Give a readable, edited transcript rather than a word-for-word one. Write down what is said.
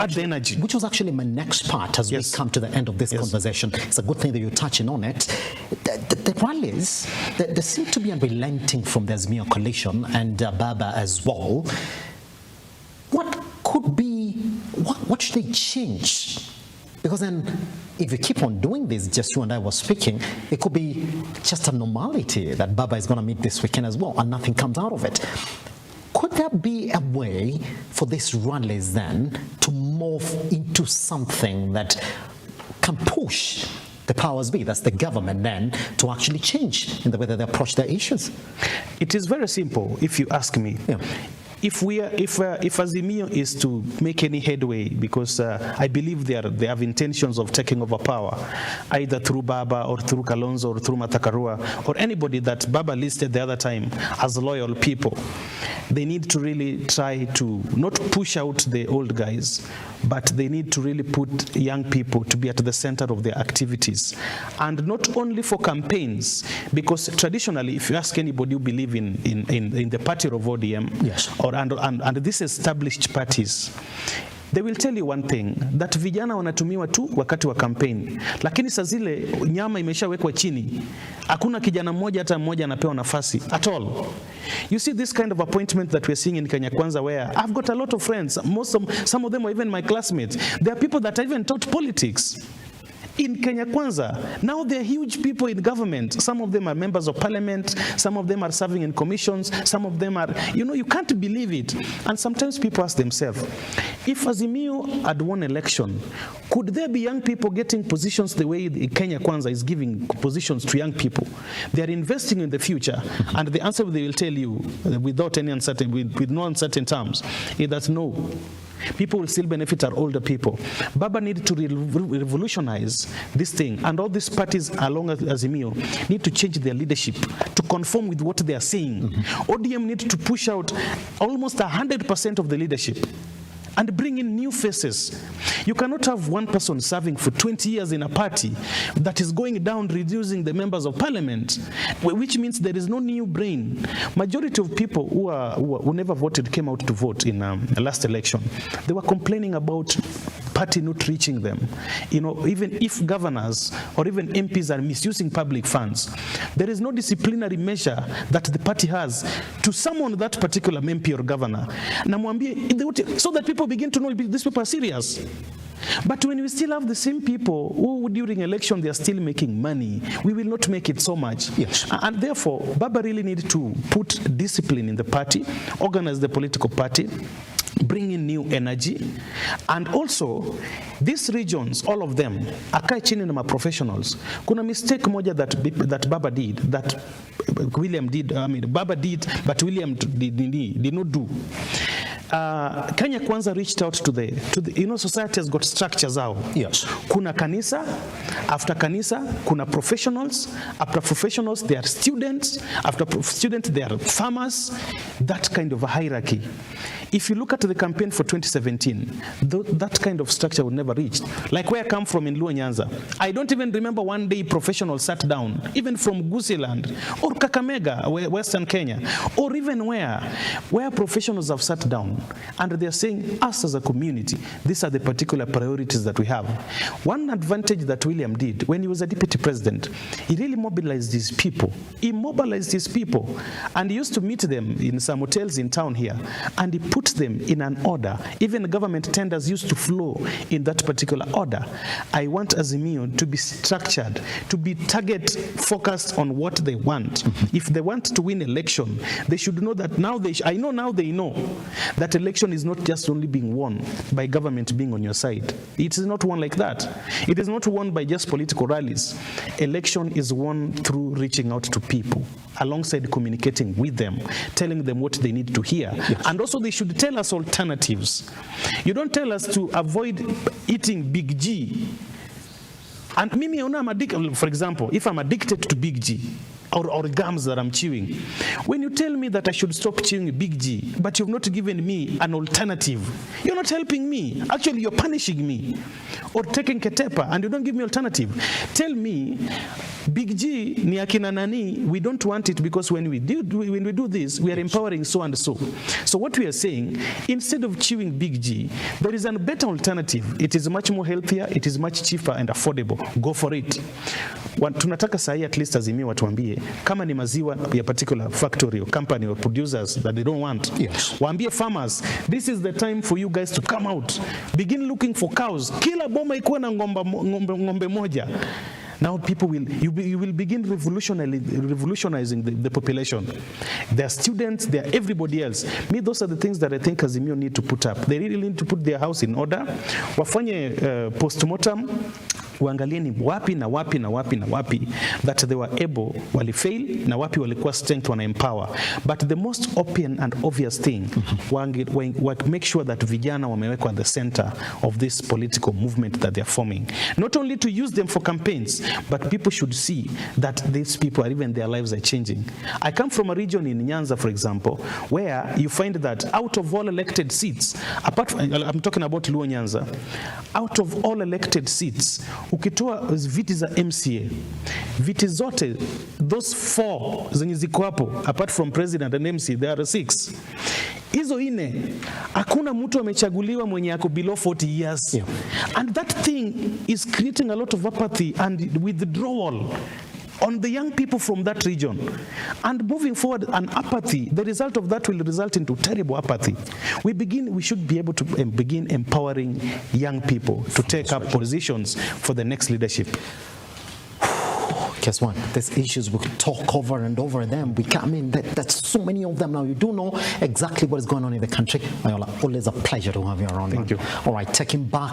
add the energy. Which was actually my next part as we come to the end of this conversation. It's a good thing that you're touching on it. The rallies, they seem to be unrelenting from the Azimio coalition and Baba as well. What could be, what should they change? Because then, if you keep on doing this, just you and I were speaking, it could be just a normality that Baba is going to meet this weekend as well, and nothing comes out of it. Could there be a way for these rallies then to morph into something that can push the powers be, that's the government then, to actually change in the way that they approach their issues? It is very simple, if you ask me. If Azimio is to make any headway, because I believe they have intentions of taking over power, either through Baba or through Kalonzo or through Matakarua or anybody that Baba listed the other time as loyal people, they need to really try to not push out the old guys, but they need to really put young people to be at the center of their activities. And not only for campaigns, because traditionally, if you ask anybody who believe in the party of ODM, and these established parties, they will tell you one thing, that vijana wanatumiwa tu wakati wa campaign, lakini saa zile nyama imeshawekwa chini, hakuna kijana mmoja hata mmoja anapewa nafasi at all. You see this kind of appointment that we're seeing in Kenya Kwanza, where I've got a lot of friends, some of them are even my classmates. There are people that I even taught politics in Kenya Kwanza. Now they're huge people in government. Some of them are members of parliament. Some of them are serving in commissions. Some of them are, you can't believe it. And sometimes people ask themselves, if Azimio had won election, could there be young people getting positions the way Kenya Kwanza is giving positions to young people? They are investing in the future. And the answer they will tell you, without any uncertainty, with no uncertain terms, is that no. People will still benefit our older people. Baba needed to revolutionize this thing, and all these parties along Azimio need to change their leadership to conform with what they are saying. ODM needs to push out almost 100% of the leadership and bring in new faces. You cannot have one person serving for 20 years in a party that is going down, reducing the members of parliament, which means there is no new brain. Majority of people who never voted came out to vote in the last election. They were complaining about party not reaching them. Even if governors or even MPs are misusing public funds, there is no disciplinary measure that the party has to summon that particular MP or governor. So that people begin to know these people are serious. But when we still have the same people who during election they are still making money, we will not make it so much. Yes. And therefore, Baba really needs to put discipline in the party, organize the political party, bring in new energy, and also these regions, all of them, akae chini na professionals. Kuna mistake moja that Baba did, that William did, Baba did, but William did not do. Kenya Kwanza reached out to the society has got structures out. Yes. Kuna kanisa, after kanisa, kuna professionals, after professionals, they are students, after students, they are farmers, that kind of a hierarchy. If you look at the campaign for 2017, that kind of structure would never reach. Like where I come from in Luo Nyanza, I don't even remember one day professionals sat down, even from Gusiland or Kakamega, Western Kenya, or even where professionals have sat down and they're saying, us as a community, these are the particular priorities that we have. One advantage that William did when he was a deputy president, he really mobilized his people. He mobilized his people, and he used to meet them in some hotels in town here, and he put them in an order. Even government tenders used to flow in that particular order. I want Azimio to be structured, to be target focused on what they want. If they want to win election, they should know that now they know that election is not just only being won by government being on your side. It is not won like that. It is not won by just political rallies. Election is won through reaching out to people, alongside communicating with them, telling them what they need to hear. Yes. And also they should tell us alternatives. You don't tell us to avoid eating Big G. And mimi, for example, if I'm addicted to Big G, or gums that I'm chewing. When you tell me that I should stop chewing Big G, but you've not given me an alternative, you're not helping me. Actually, you're punishing me. Or taking Ketepa, and you don't give me alternative. Tell me, Big G, ni akina nani, we don't want it because when we do this, we are empowering so and so. So what we are saying, instead of chewing Big G, there is a better alternative. It is much more healthier, it is much cheaper and affordable. Go for it. Tunataka sahi at least Azimio watuambie kama ni maziwa ya particular factory or company or producers that they don't want. Yes. Waambie farmers, this is the time for you guys to come out. Begin looking for cows. Kila boma ikuwe na ngombe moja. Now people you will begin revolutionizing the population. There are students, there are everybody else. Those are the things that I think Azimio need to put up. They really need to put their house in order. Wafanye postmortem. Uangalie ni wapi na wapi na wapi na wapi that they were able, walifail, na wapi walikuwa strength wana empower. But the most open and obvious thing, make sure that vijana wamewekwa at the center of this political movement that they are forming. Not only to use them for campaigns, but people should see that these people are even, their lives are changing. I come from a region in Nyanza, for example, where you find that out of all elected seats, I'm talking about Luo Nyanza, out of all elected seats, ukitoa viti za MCA, viti zote, those 4 zenye ziko hapo, apart from president and MC, there are 6. Hizo ine, hakuna mtu amechaguliwa mwenye ako below 40 years. Yeah. And that thing is creating a lot of apathy and withdrawal on the young people from that region. And moving forward, an apathy, the result of that will result into terrible apathy. We should be able to begin empowering young people to take up positions for the next leadership. Guess what? These issues, we could talk over and over them. That's so many of them now. You do know exactly what is going on in the country. Oyola, always a pleasure to have you around. Thank you. All right, taking back